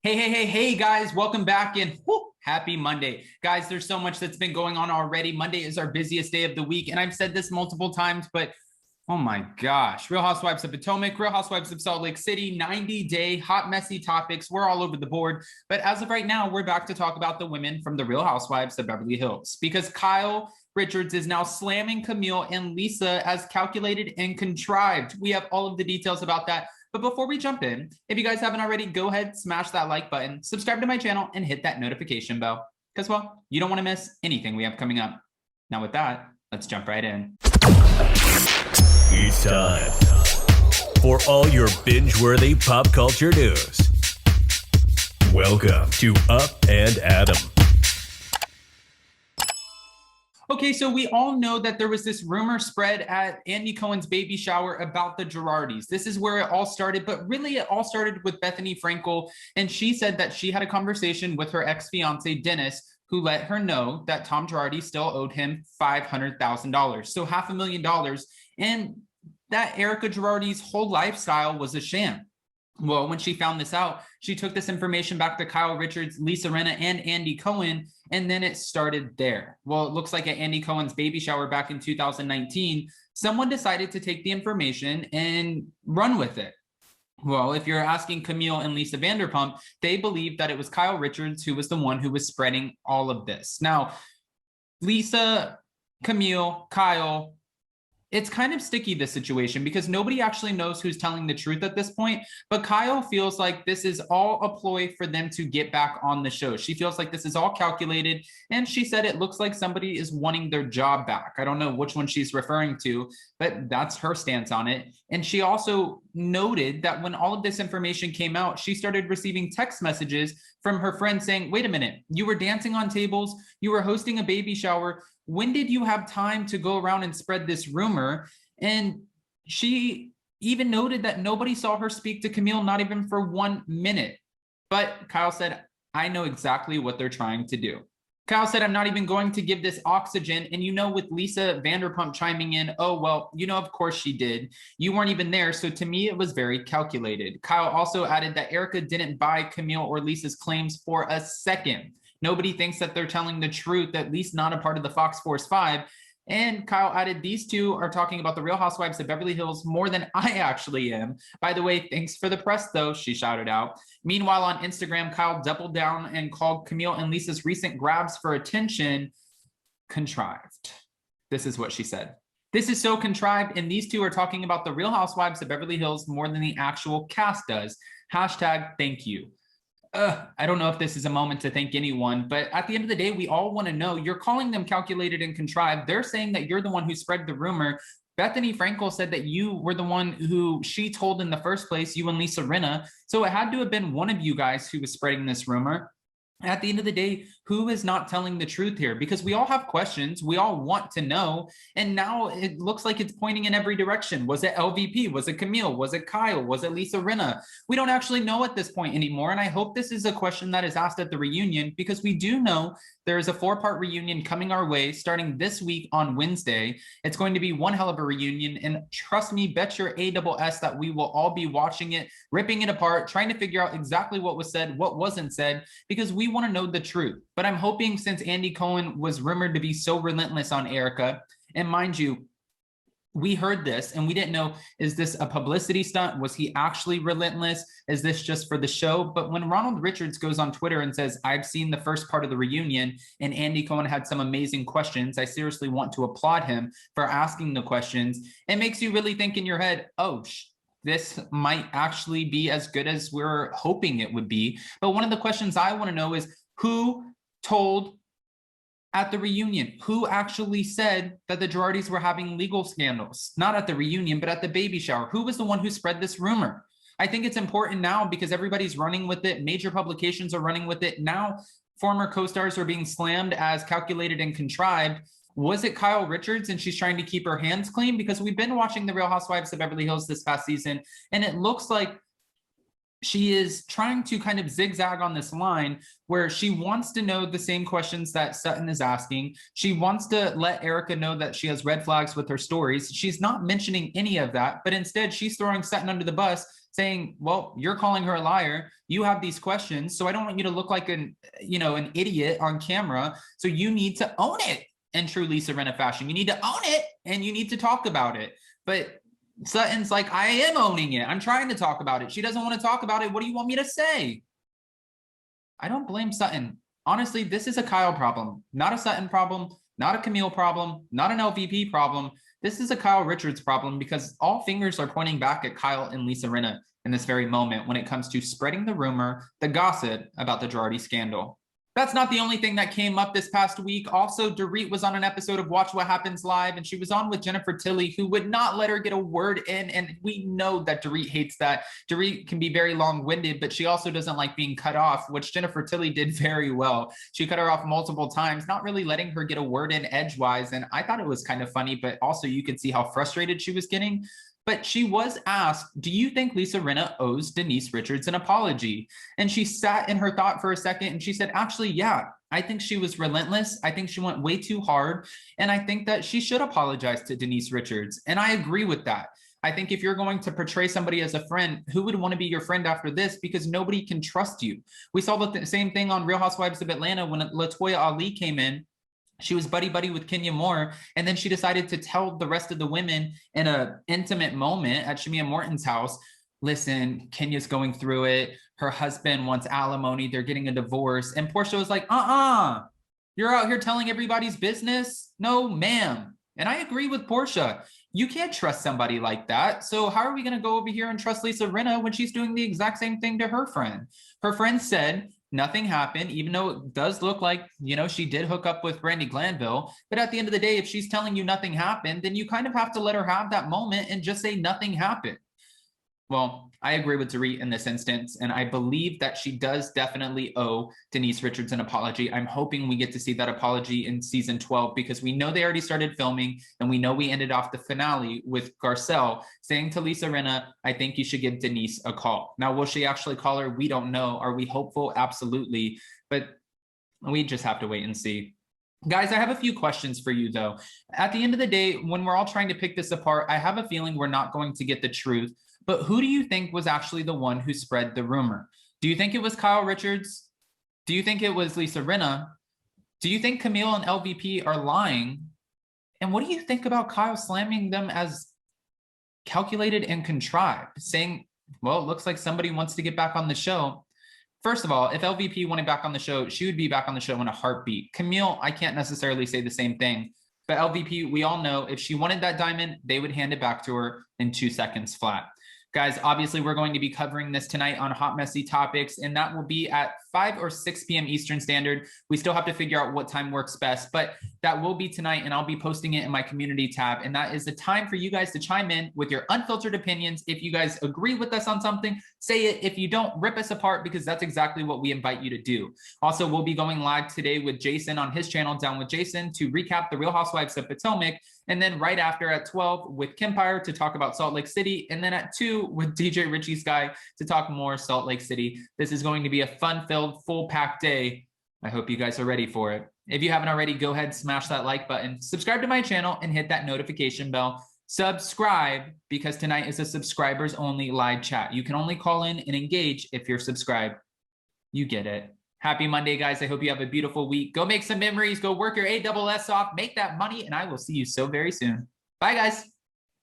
Hey, guys, welcome back and happy Monday. Guys, there's so much that's been going on already. Monday is our busiest day of the week, and I've said this multiple times, but oh my gosh, Real Housewives of Potomac, Real Housewives of Salt Lake City, 90-day hot, messy topics. We're all over the board. But as of right now, we're back to talk about the women from the Real Housewives of Beverly Hills because Kyle Richards is now slamming Camille and Lisa as calculated and contrived. We have all of the details about that. But before we jump in, if you guys haven't already, go ahead, smash that like button, subscribe to my channel, and hit that notification bell. Because, well, you don't want to miss anything we have coming up. Now with that, let's jump right in. It's time for all your binge-worthy pop culture news. Welcome to Up and Adam. Okay, so we all know that there was this rumor spread at Andy Cohen's baby shower about the Girardis. This is where it all started, but really it all started with Bethany Frankel, and she said that she had a conversation with her ex-fiance, Dennis, who let her know that Tom Girardi still owed him $500,000, so $500,000, and that Erica Girardi's whole lifestyle was a sham. Well, when she found this out, she took this information back to Kyle Richards, Lisa Rinna, and Andy Cohen, and then it started there. Well, it looks like at Andy Cohen's baby shower back in 2019, someone decided to take the information and run with it. Well, if you're asking Camille and Lisa Vanderpump, they believe that it was Kyle Richards who was the one who was spreading all of this. Now, Lisa, Camille, Kyle, it's kind of sticky, this situation, because nobody actually knows who's telling the truth at this point. But Kyle feels like this is all a ploy for them to get back on the show. She feels like this is all calculated. And she said it looks like somebody is wanting their job back. I don't know which one she's referring to, but that's her stance on it. And she also noted that when all of this information came out, she started receiving text messages from her friends saying, wait a minute, you were dancing on tables, you were hosting a baby shower. When did you have time to go around and spread this rumor? And she even noted that nobody saw her speak to Camille, not even for 1 minute. But Kyle said, I know exactly what they're trying to do. Kyle said, I'm not even going to give this oxygen. And you know, with Lisa Vanderpump chiming in, oh, well, you know, of course she did. You weren't even there. So to me, it was very calculated. Kyle also added that Erica didn't buy Camille or Lisa's claims for a second. Nobody thinks that they're telling the truth, at least not a part of the Fox Force 5. And Kyle added, these two are talking about the Real Housewives of Beverly Hills more than I actually am. By the way, thanks for the press, though, she shouted out. Meanwhile, on Instagram, Kyle doubled down and called Camille and Lisa's recent grabs for attention contrived. This is what she said. This is so contrived, and these two are talking about the Real Housewives of Beverly Hills more than the actual cast does. Hashtag thank you. I don't know if this is a moment to thank anyone, but at the end of the day, we all want to know. You're calling them calculated and contrived. They're saying that you're the one who spread the rumor. Bethany Frankel said that you were the one who she told in the first place, you and Lisa Rinna. So it had to have been one of you guys who was spreading this rumor. At the end of the day, who is not telling the truth here? Because we all have questions. We all want to know. And now it looks like it's pointing in every direction. Was it LVP? Was it Camille? Was it Kyle? Was it Lisa Rinna? We don't actually know at this point anymore. And I hope this is a question that is asked at the reunion, because we do know there is a 4-part reunion coming our way starting this week on Wednesday. It's going to be one hell of a reunion. And trust me, bet your ASS that we will all be watching it, ripping it apart, trying to figure out exactly what was said, what wasn't said, because we want to know the truth. But I'm hoping, since Andy Cohen was rumored to be so relentless on Erica, and mind you, we heard this and we didn't know, is this a publicity stunt? Was he actually relentless? Is this just for the show? But when Ronald Richards goes on Twitter and says, I've seen the first part of the reunion and Andy Cohen had some amazing questions, I seriously want to applaud him for asking the questions. It makes you really think in your head, oh, this might actually be as good as we're hoping it would be. But one of the questions I want to know is, who told at the reunion? Who actually said that the Girardis were having legal scandals? Not at the reunion, but at the baby shower. Who was the one who spread this rumor? I think it's important now because everybody's running with it. Major publications are running with it. Now, former co-stars are being slammed as calculated and contrived. Was it Kyle Richards and she's trying to keep her hands clean? Because we've been watching the Real Housewives of Beverly Hills this past season, and it looks like she is trying to kind of zigzag on this line where she wants to know the same questions that Sutton is asking. She wants to let Erica know that she has red flags with her stories. She's not mentioning any of that, but instead she's throwing Sutton under the bus, saying, well, you're calling her a liar. You have these questions, so I don't want you to look like an idiot on camera. So you need to own it in true Lisa Rinna fashion. You need to own it and you need to talk about it. But Sutton's like, I am owning it. I'm trying to talk about it. She doesn't want to talk about it. What do you want me to say? I don't blame Sutton. Honestly, this is a Kyle problem, not a Sutton problem, not a Camille problem, not an LVP problem. This is a Kyle Richards problem because all fingers are pointing back at Kyle and Lisa Rinna in this very moment when it comes to spreading the rumor, the gossip about the Girardi scandal. That's not the only thing that came up this past week. Also, Dorit was on an episode of Watch What Happens Live, and she was on with Jennifer Tilly, who would not let her get a word in. And we know that Dorit hates that. Dorit can be very long-winded, but she also doesn't like being cut off, which Jennifer Tilly did very well. She cut her off multiple times, not really letting her get a word in edgewise. And I thought it was kind of funny, but also you could see how frustrated she was getting. But she was asked, do you think Lisa Rinna owes Denise Richards an apology? And she sat in her thought for a second and she said, actually, yeah, I think she was relentless. I think she went way too hard. And I think that she should apologize to Denise Richards. And I agree with that. I think if you're going to portray somebody as a friend, who would want to be your friend after this? Because nobody can trust you. We saw the same thing on Real Housewives of Atlanta when LaToya Ali came in. She was buddy-buddy with Kenya Moore, and then she decided to tell the rest of the women in an intimate moment at Shamia Morton's house, listen, Kenya's going through it. Her husband wants alimony. They're getting a divorce. And Portia was like, you're out here telling everybody's business? No, ma'am. And I agree with Portia. You can't trust somebody like that. So how are we going to go over here and trust Lisa Rinna when she's doing the exact same thing to her friend? Her friend said, nothing happened, even though it does look like, she did hook up with Brandi Glanville. But at the end of the day, if she's telling you nothing happened, then you kind of have to let her have that moment and just say nothing happened. Well, I agree with Dorit in this instance, and I believe that she does definitely owe Denise Richards an apology. I'm hoping we get to see that apology in season 12 because we know they already started filming, and we know we ended off the finale with Garcelle saying to Lisa Rinna, I think you should give Denise a call. Now, will she actually call her? We don't know. Are we hopeful? Absolutely. But we just have to wait and see. Guys, I have a few questions for you, though. At the end of the day, when we're all trying to pick this apart, I have a feeling we're not going to get the truth. But who do you think was actually the one who spread the rumor? Do you think it was Kyle Richards? Do you think it was Lisa Rinna? Do you think Camille and LVP are lying? And what do you think about Kyle slamming them as calculated and contrived, saying, well, it looks like somebody wants to get back on the show? First of all, if LVP wanted back on the show, she would be back on the show in a heartbeat. Camille, I can't necessarily say the same thing. But LVP, we all know if she wanted that diamond, they would hand it back to her in 2 seconds flat. Guys, obviously, we're going to be covering this tonight on Hot Messy Topics, and that will be at 5 or 6 p.m. Eastern Standard. We still have to figure out what time works best, but that will be tonight, and I'll be posting it in my community tab. And that is the time for you guys to chime in with your unfiltered opinions. If you guys agree with us on something, say it. If you don't, rip us apart, because that's exactly what we invite you to do. Also, we'll be going live today with Jason on his channel, Down with Jason, to recap the Real Housewives of Potomac. And then right after at 12 with Kempire to talk about Salt Lake City. And then at 2 with DJ Richie's guy to talk more Salt Lake City. This is going to be a fun-filled, full-packed day. I hope you guys are ready for it. If you haven't already, go ahead, smash that like button, subscribe to my channel, and hit that notification bell. Subscribe, because tonight is a subscribers only live chat. You can only call in and engage if you're subscribed. You get it. Happy Monday, guys. I hope you have a beautiful week. Go make some memories. Go work your ASS off. Make that money, and I will see you so very soon. Bye, guys.